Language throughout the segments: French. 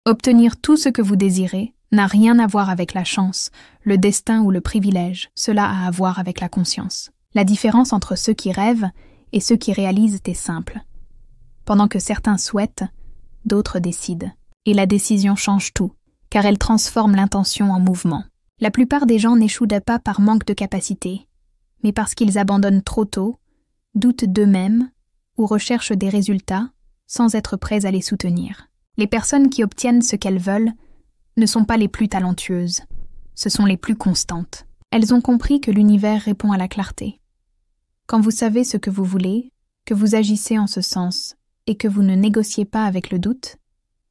Obtenir tout ce que vous désirez n'a rien à voir avec la chance, le destin ou le privilège, cela a à voir avec la conscience. La différence entre ceux qui rêvent et ceux qui réalisent est simple. Pendant que certains souhaitent, d'autres décident. Et la décision change tout, car elle transforme l'intention en mouvement. La plupart des gens n'échouent pas par manque de capacité, mais parce qu'ils abandonnent trop tôt, doutent d'eux-mêmes ou recherchent des résultats sans être prêts à les soutenir. Les personnes qui obtiennent ce qu'elles veulent ne sont pas les plus talentueuses, ce sont les plus constantes. Elles ont compris que l'univers répond à la clarté. Quand vous savez ce que vous voulez, que vous agissez en ce sens et que vous ne négociez pas avec le doute,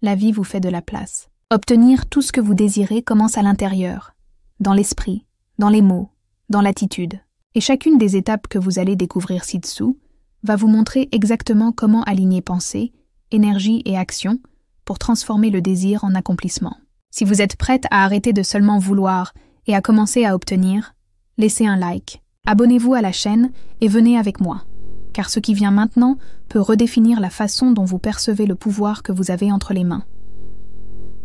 la vie vous fait de la place. Obtenir tout ce que vous désirez commence à l'intérieur, dans l'esprit, dans les mots, dans l'attitude. Et chacune des étapes que vous allez découvrir ci-dessous va vous montrer exactement comment aligner pensée, énergie et action pour transformer le désir en accomplissement. Si vous êtes prête à arrêter de seulement vouloir et à commencer à obtenir, laissez un like, abonnez-vous à la chaîne et venez avec moi, car ce qui vient maintenant peut redéfinir la façon dont vous percevez le pouvoir que vous avez entre les mains.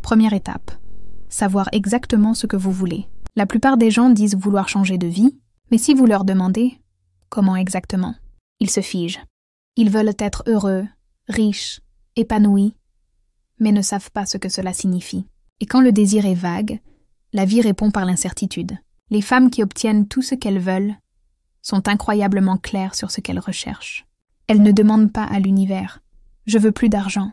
Première étape, savoir exactement ce que vous voulez. La plupart des gens disent vouloir changer de vie, mais si vous leur demandez « comment exactement ?», ils se figent. Ils veulent être heureux, riches, épanouis, mais ne savent pas ce que cela signifie. Et quand le désir est vague, la vie répond par l'incertitude. Les femmes qui obtiennent tout ce qu'elles veulent sont incroyablement claires sur ce qu'elles recherchent. Elles ne demandent pas à l'univers « je veux plus d'argent »,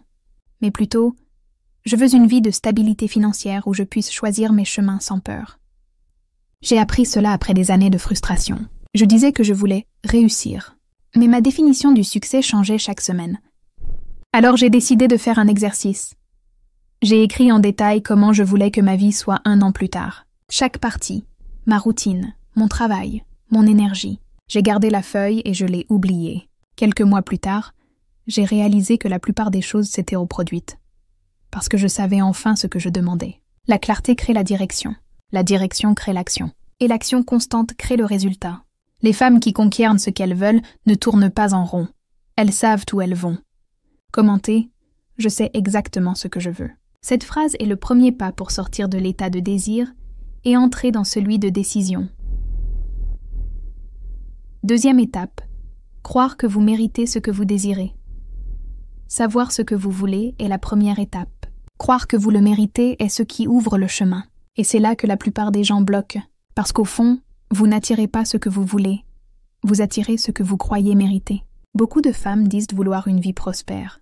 mais plutôt « je veux une vie de stabilité financière où je puisse choisir mes chemins sans peur ». J'ai appris cela après des années de frustration. Je disais que je voulais réussir, mais ma définition du succès changeait chaque semaine. Alors j'ai décidé de faire un exercice. J'ai écrit en détail comment je voulais que ma vie soit 1 an plus tard. Chaque partie, ma routine, mon travail, mon énergie. J'ai gardé la feuille et je l'ai oubliée. Quelques mois plus tard, j'ai réalisé que la plupart des choses s'étaient reproduites. Parce que je savais enfin ce que je demandais. La clarté crée la direction crée l'action. Et l'action constante crée le résultat. Les femmes qui conquièrent ce qu'elles veulent ne tournent pas en rond. Elles savent où elles vont. Commentez, je sais exactement ce que je veux. Cette phrase est le premier pas pour sortir de l'état de désir et entrer dans celui de décision. Deuxième étape, croire que vous méritez ce que vous désirez. Savoir ce que vous voulez est la première étape. Croire que vous le méritez est ce qui ouvre le chemin. Et c'est là que la plupart des gens bloquent, parce qu'au fond, vous n'attirez pas ce que vous voulez, vous attirez ce que vous croyez mériter. Beaucoup de femmes disent vouloir une vie prospère,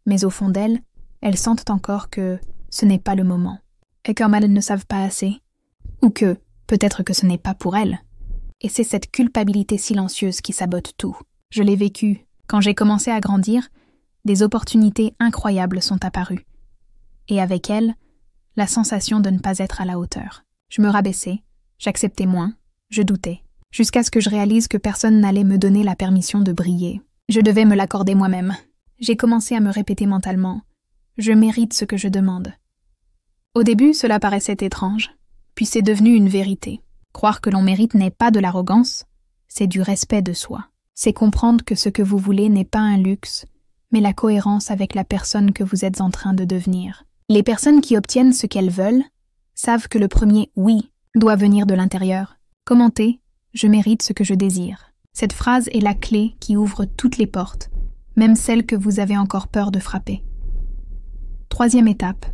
mais au fond d'elles, elles sentent encore que ce n'est pas le moment, et comme elles ne savent pas assez, ou que peut-être que ce n'est pas pour elles. Et c'est cette culpabilité silencieuse qui sabote tout. Je l'ai vécu. Quand j'ai commencé à grandir, des opportunités incroyables sont apparues. Et avec elles, la sensation de ne pas être à la hauteur. Je me rabaissais, j'acceptais moins, je doutais, jusqu'à ce que je réalise que personne n'allait me donner la permission de briller. Je devais me l'accorder moi-même. J'ai commencé à me répéter mentalement « Je mérite ce que je demande ». Au début, cela paraissait étrange, puis c'est devenu une vérité. Croire que l'on mérite n'est pas de l'arrogance, c'est du respect de soi. C'est comprendre que ce que vous voulez n'est pas un luxe, mais la cohérence avec la personne que vous êtes en train de devenir. Les personnes qui obtiennent ce qu'elles veulent savent que le premier « oui » doit venir de l'intérieur. Commentez « Je mérite ce que je désire ». Cette phrase est la clé qui ouvre toutes les portes, même celles que vous avez encore peur de frapper. Troisième étape.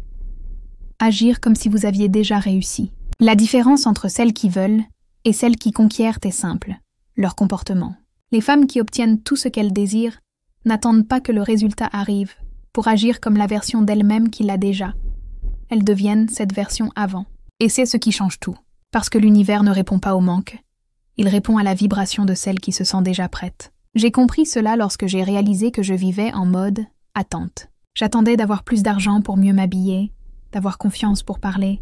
Agir comme si vous aviez déjà réussi. La différence entre celles qui veulent et celles qui conquièrent est simple, leur comportement. Les femmes qui obtiennent tout ce qu'elles désirent n'attendent pas que le résultat arrive pour agir comme la version d'elles-mêmes qui l'a déjà. Elles deviennent cette version avant. Et c'est ce qui change tout. Parce que l'univers ne répond pas au manque. Il répond à la vibration de celle qui se sent déjà prête. J'ai compris cela lorsque j'ai réalisé que je vivais en mode attente. J'attendais d'avoir plus d'argent pour mieux m'habiller, d'avoir confiance pour parler,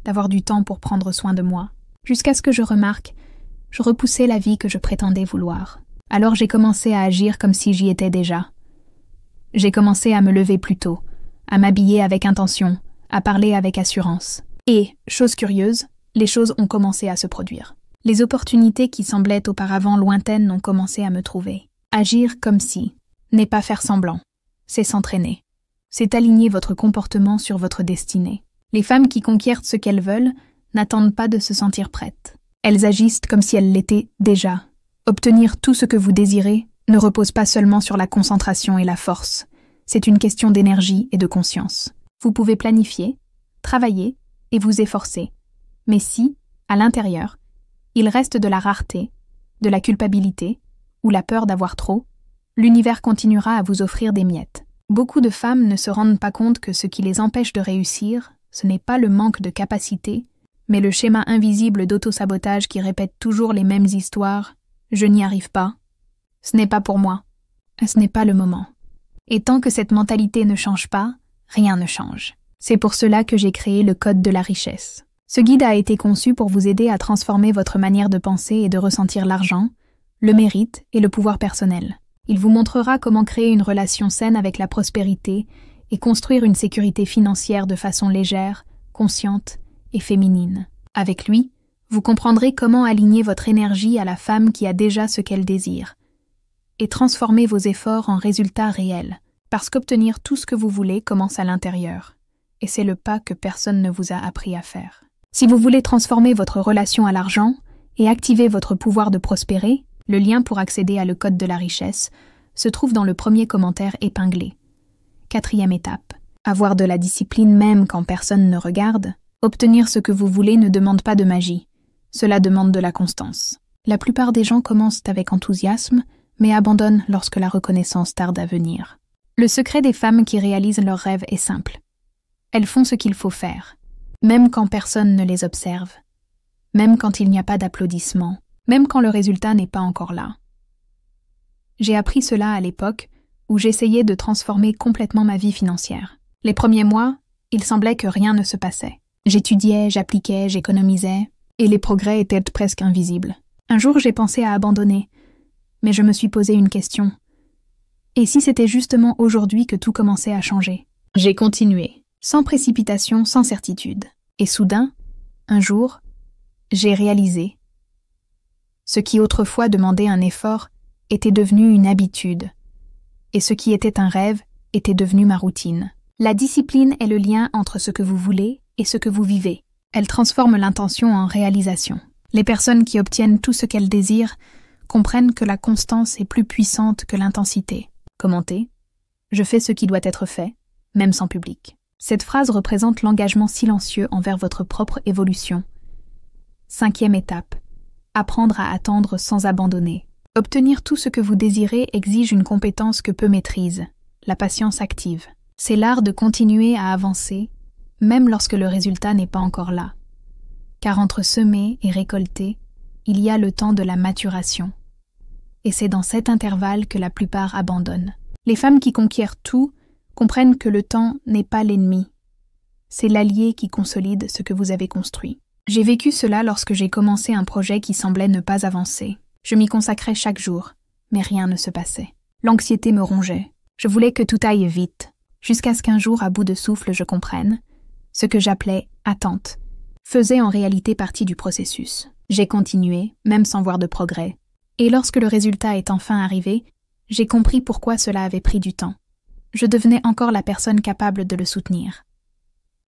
d'avoir du temps pour prendre soin de moi. Jusqu'à ce que je remarque, je repoussais la vie que je prétendais vouloir. Alors j'ai commencé à agir comme si j'y étais déjà. J'ai commencé à me lever plus tôt, à m'habiller avec intention, à parler avec assurance. Et, chose curieuse, les choses ont commencé à se produire. Les opportunités qui semblaient auparavant lointaines ont commencé à me trouver. Agir comme si, n'est pas faire semblant, c'est s'entraîner. c'est aligner votre comportement sur votre destinée. Les femmes qui conquièrent ce qu'elles veulent n'attendent pas de se sentir prêtes. Elles agissent comme si elles l'étaient déjà. Obtenir tout ce que vous désirez ne repose pas seulement sur la concentration et la force. C'est une question d'énergie et de conscience. Vous pouvez planifier, travailler et vous efforcer. Mais si, à l'intérieur, il reste de la rareté, de la culpabilité ou la peur d'avoir trop, l'univers continuera à vous offrir des miettes. Beaucoup de femmes ne se rendent pas compte que ce qui les empêche de réussir, ce n'est pas le manque de capacité, mais le schéma invisible d'autosabotage qui répète toujours les mêmes histoires. Je n'y arrive pas. Ce n'est pas pour moi. Ce n'est pas le moment. Et tant que cette mentalité ne change pas, rien ne change. C'est pour cela que j'ai créé le Code de la richesse. Ce guide a été conçu pour vous aider à transformer votre manière de penser et de ressentir l'argent, le mérite et le pouvoir personnel. Il vous montrera comment créer une relation saine avec la prospérité et construire une sécurité financière de façon légère, consciente et féminine. Avec lui, vous comprendrez comment aligner votre énergie à la femme qui a déjà ce qu'elle désire et transformer vos efforts en résultats réels, parce qu'obtenir tout ce que vous voulez commence à l'intérieur, et c'est le pas que personne ne vous a appris à faire. Si vous voulez transformer votre relation à l'argent et activer votre pouvoir de prospérer, le lien pour accéder à le Code de la richesse se trouve dans le premier commentaire épinglé. 4e étape. Avoir de la discipline même quand personne ne regarde. Obtenir ce que vous voulez ne demande pas de magie. Cela demande de la constance. La plupart des gens commencent avec enthousiasme, mais abandonnent lorsque la reconnaissance tarde à venir. Le secret des femmes qui réalisent leurs rêves est simple. Elles font ce qu'il faut faire, même quand personne ne les observe, même quand il n'y a pas d'applaudissements, même quand le résultat n'est pas encore là. J'ai appris cela à l'époque où j'essayais de transformer complètement ma vie financière. Les premiers mois, il semblait que rien ne se passait. J'étudiais, j'appliquais, j'économisais, et les progrès étaient presque invisibles. Un jour, j'ai pensé à abandonner, mais je me suis posé une question. Et si c'était justement aujourd'hui que tout commençait à changer? J'ai continué, sans précipitation, sans certitude. Et soudain, un jour, j'ai réalisé. Ce qui autrefois demandait un effort était devenu une habitude, et ce qui était un rêve était devenu ma routine. La discipline est le lien entre ce que vous voulez et ce que vous vivez. Elle transforme l'intention en réalisation. Les personnes qui obtiennent tout ce qu'elles désirent comprennent que la constance est plus puissante que l'intensité. Commentez. Je fais ce qui doit être fait, même sans public. Cette phrase représente l'engagement silencieux envers votre propre évolution. 5e étape. Apprendre à attendre sans abandonner. Obtenir tout ce que vous désirez exige une compétence que peu maîtrisent, la patience active. C'est l'art de continuer à avancer, même lorsque le résultat n'est pas encore là. Car entre semer et récolter, il y a le temps de la maturation. Et c'est dans cet intervalle que la plupart abandonnent. Les femmes qui conquièrent tout comprennent que le temps n'est pas l'ennemi. C'est l'allié qui consolide ce que vous avez construit. J'ai vécu cela lorsque j'ai commencé un projet qui semblait ne pas avancer. Je m'y consacrais chaque jour, mais rien ne se passait. L'anxiété me rongeait. Je voulais que tout aille vite, jusqu'à ce qu'un jour, à bout de souffle, je comprenne. Ce que j'appelais « attente » faisait en réalité partie du processus. J'ai continué, même sans voir de progrès. Et lorsque le résultat est enfin arrivé, j'ai compris pourquoi cela avait pris du temps. Je devenais encore la personne capable de le soutenir.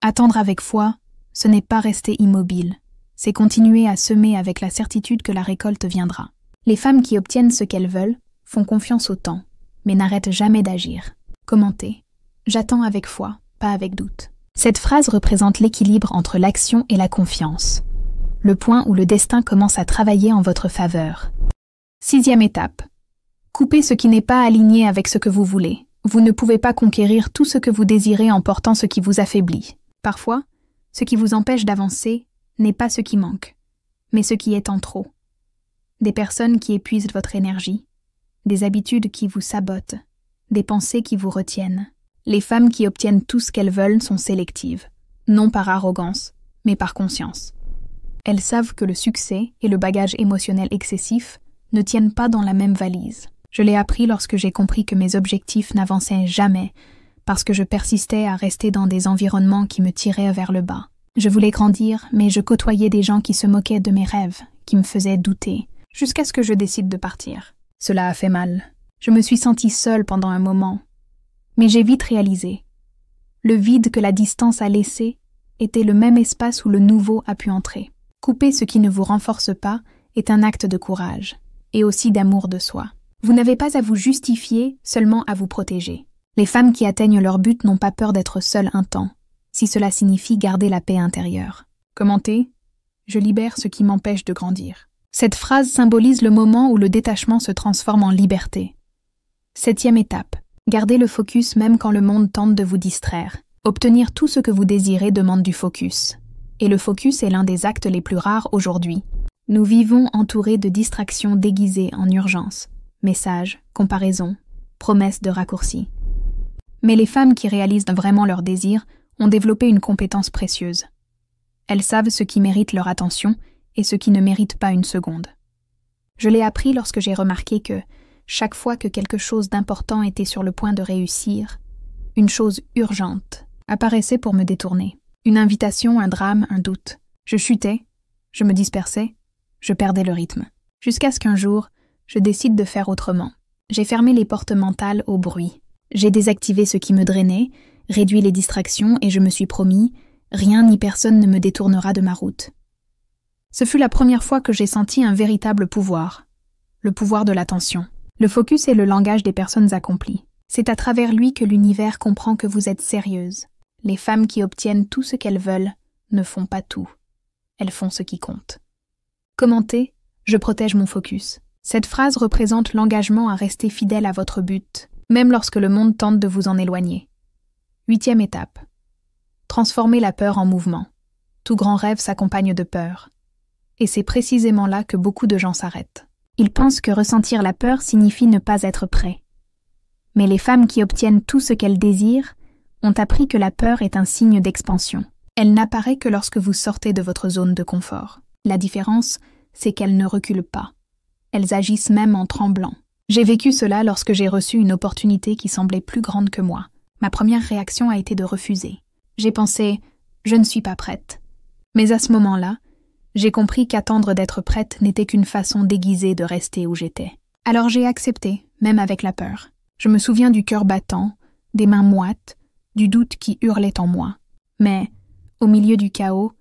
Attendre avec foi, ce n'est pas rester immobile, c'est continuer à semer avec la certitude que la récolte viendra. Les femmes qui obtiennent ce qu'elles veulent font confiance au temps, mais n'arrêtent jamais d'agir. Commentez. J'attends avec foi, pas avec doute. Cette phrase représente l'équilibre entre l'action et la confiance, le point où le destin commence à travailler en votre faveur. 6e étape. Coupez ce qui n'est pas aligné avec ce que vous voulez. Vous ne pouvez pas conquérir tout ce que vous désirez en portant ce qui vous affaiblit. Parfois, ce qui vous empêche d'avancer n'est pas ce qui manque, mais ce qui est en trop. Des personnes qui épuisent votre énergie, des habitudes qui vous sabotent, des pensées qui vous retiennent. Les femmes qui obtiennent tout ce qu'elles veulent sont sélectives, non par arrogance, mais par conscience. Elles savent que le succès et le bagage émotionnel excessif ne tiennent pas dans la même valise. Je l'ai appris lorsque j'ai compris que mes objectifs n'avançaient jamais, parce que je persistais à rester dans des environnements qui me tiraient vers le bas. Je voulais grandir, mais je côtoyais des gens qui se moquaient de mes rêves, qui me faisaient douter, jusqu'à ce que je décide de partir. Cela a fait mal. Je me suis sentie seule pendant un moment. Mais j'ai vite réalisé. Le vide que la distance a laissé était le même espace où le nouveau a pu entrer. Couper ce qui ne vous renforce pas est un acte de courage, et aussi d'amour de soi. Vous n'avez pas à vous justifier, seulement à vous protéger. Les femmes qui atteignent leur but n'ont pas peur d'être seules un temps, si cela signifie garder la paix intérieure. Commentez, je libère ce qui m'empêche de grandir. Cette phrase symbolise le moment où le détachement se transforme en liberté. 7e étape. Gardez le focus même quand le monde tente de vous distraire. Obtenir tout ce que vous désirez demande du focus. Et le focus est l'un des actes les plus rares aujourd'hui. Nous vivons entourés de distractions déguisées en urgence. Messages, comparaisons, promesses de raccourcis. Mais les femmes qui réalisent vraiment leurs désirs ont développé une compétence précieuse. Elles savent ce qui mérite leur attention et ce qui ne mérite pas une seconde. Je l'ai appris lorsque j'ai remarqué que, chaque fois que quelque chose d'important était sur le point de réussir, une chose urgente apparaissait pour me détourner. Une invitation, un drame, un doute. Je chutais, je me dispersais, je perdais le rythme. Jusqu'à ce qu'un jour, je décide de faire autrement. J'ai fermé les portes mentales au bruit. J'ai désactivé ce qui me drainait, réduit les distractions et je me suis promis, rien ni personne ne me détournera de ma route. Ce fut la première fois que j'ai senti un véritable pouvoir, le pouvoir de l'attention. Le focus est le langage des personnes accomplies. C'est à travers lui que l'univers comprend que vous êtes sérieuse. Les femmes qui obtiennent tout ce qu'elles veulent ne font pas tout. Elles font ce qui compte. Commentez, je protège mon focus. Cette phrase représente l'engagement à rester fidèle à votre but, même lorsque le monde tente de vous en éloigner. 8e étape. Transformer la peur en mouvement. Tout grand rêve s'accompagne de peur. Et c'est précisément là que beaucoup de gens s'arrêtent. Ils pensent que ressentir la peur signifie ne pas être prêt. Mais les femmes qui obtiennent tout ce qu'elles désirent ont appris que la peur est un signe d'expansion. Elle n'apparaît que lorsque vous sortez de votre zone de confort. La différence, c'est qu'elles ne reculent pas. Elles agissent même en tremblant. J'ai vécu cela lorsque j'ai reçu une opportunité qui semblait plus grande que moi. Ma première réaction a été de refuser. J'ai pensé « je ne suis pas prête ». Mais à ce moment-là, j'ai compris qu'attendre d'être prête n'était qu'une façon déguisée de rester où j'étais. Alors j'ai accepté, même avec la peur. Je me souviens du cœur battant, des mains moites, du doute qui hurlait en moi. Mais, au milieu du chaos,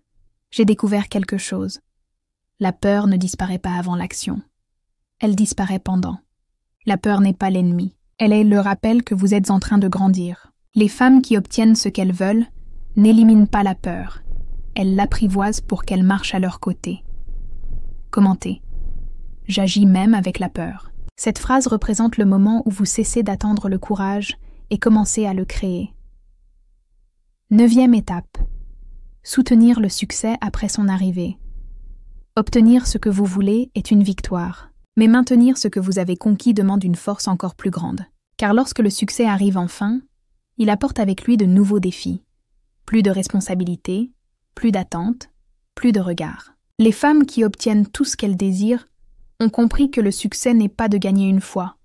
j'ai découvert quelque chose. La peur ne disparaît pas avant l'action. Elle disparaît pendant. La peur n'est pas l'ennemi. Elle est le rappel que vous êtes en train de grandir. Les femmes qui obtiennent ce qu'elles veulent n'éliminent pas la peur. Elles l'apprivoisent pour qu'elle marche à leur côté. Commentez. J'agis même avec la peur. Cette phrase représente le moment où vous cessez d'attendre le courage et commencez à le créer. 9e étape. Soutenir le succès après son arrivée. Obtenir ce que vous voulez est une victoire, mais maintenir ce que vous avez conquis demande une force encore plus grande. Car lorsque le succès arrive enfin, il apporte avec lui de nouveaux défis. Plus de responsabilités, plus d'attentes, plus de regards. Les femmes qui obtiennent tout ce qu'elles désirent ont compris que le succès n'est pas de gagner une fois.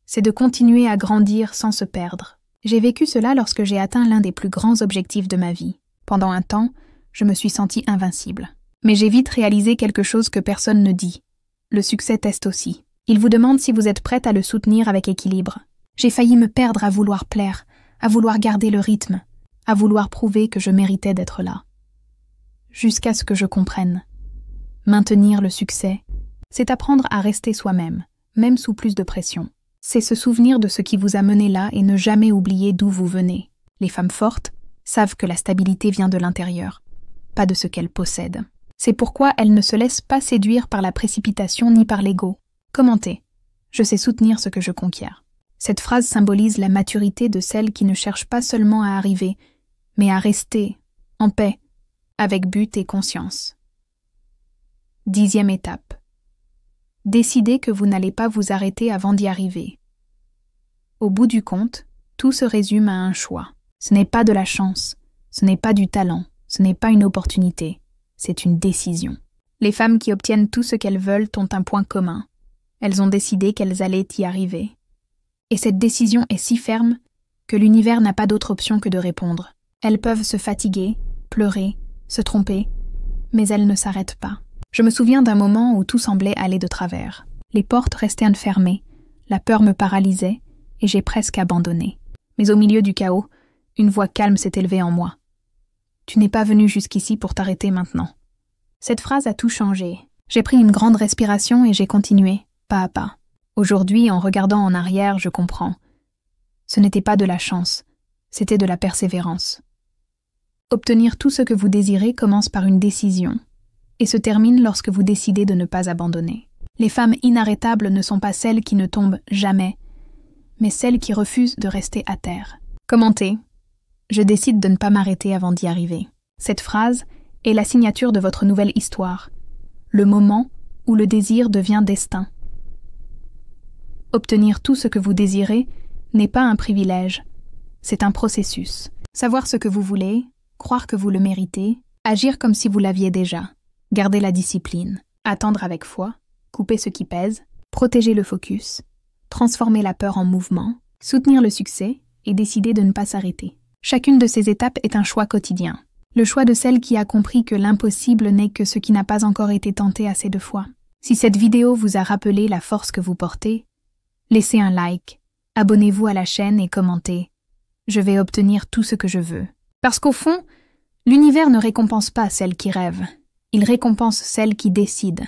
C'est de continuer à grandir sans se perdre. J'ai vécu cela lorsque j'ai atteint l'un des plus grands objectifs de ma vie. Pendant un temps, je me suis sentie invincible. Mais j'ai vite réalisé quelque chose que personne ne dit. Le succès teste aussi. Il vous demande si vous êtes prête à le soutenir avec équilibre. J'ai failli me perdre à vouloir plaire, à vouloir garder le rythme, à vouloir prouver que je méritais d'être là. Jusqu'à ce que je comprenne. Maintenir le succès, c'est apprendre à rester soi-même, même sous plus de pression. C'est se souvenir de ce qui vous a mené là et ne jamais oublier d'où vous venez. Les femmes fortes savent que la stabilité vient de l'intérieur, pas de ce qu'elles possèdent. C'est pourquoi elles ne se laissent pas séduire par la précipitation ni par l'ego. Commentez. Je sais soutenir ce que je conquiers. Cette phrase symbolise la maturité de celles qui ne cherchent pas seulement à arriver, mais à rester, en paix, avec but et conscience. 10e étape. Décidez que vous n'allez pas vous arrêter avant d'y arriver. Au bout du compte, tout se résume à un choix. Ce n'est pas de la chance, ce n'est pas du talent, ce n'est pas une opportunité, c'est une décision. Les femmes qui obtiennent tout ce qu'elles veulent ont un point commun. Elles ont décidé qu'elles allaient y arriver. Et cette décision est si ferme que l'univers n'a pas d'autre option que de répondre. Elles peuvent se fatiguer, pleurer, se tromper, mais elles ne s'arrêtent pas. Je me souviens d'un moment où tout semblait aller de travers. Les portes restaient fermées, la peur me paralysait et j'ai presque abandonné. Mais au milieu du chaos, Une voix calme s'est élevée en moi. Tu n'es pas venu jusqu'ici pour t'arrêter maintenant. Cette phrase a tout changé. J'ai pris une grande respiration et j'ai continué, pas à pas. Aujourd'hui, en regardant en arrière, je comprends. Ce n'était pas de la chance, c'était de la persévérance. Obtenir tout ce que vous désirez commence par une décision et se termine lorsque vous décidez de ne pas abandonner. Les femmes inarrêtables ne sont pas celles qui ne tombent jamais, mais celles qui refusent de rester à terre. Commentez. Je décide de ne pas m'arrêter avant d'y arriver. Cette phrase est la signature de votre nouvelle histoire, le moment où le désir devient destin. Obtenir tout ce que vous désirez n'est pas un privilège, c'est un processus. Savoir ce que vous voulez, croire que vous le méritez, agir comme si vous l'aviez déjà, garder la discipline, attendre avec foi, couper ce qui pèse, protéger le focus, transformer la peur en mouvement, soutenir le succès et décider de ne pas s'arrêter. Chacune de ces étapes est un choix quotidien. Le choix de celle qui a compris que l'impossible n'est que ce qui n'a pas encore été tenté assez de fois. Si cette vidéo vous a rappelé la force que vous portez, laissez un like, abonnez-vous à la chaîne et commentez. Je vais obtenir tout ce que je veux. Parce qu'au fond, l'univers ne récompense pas celles qui rêvent, il récompense celles qui décident.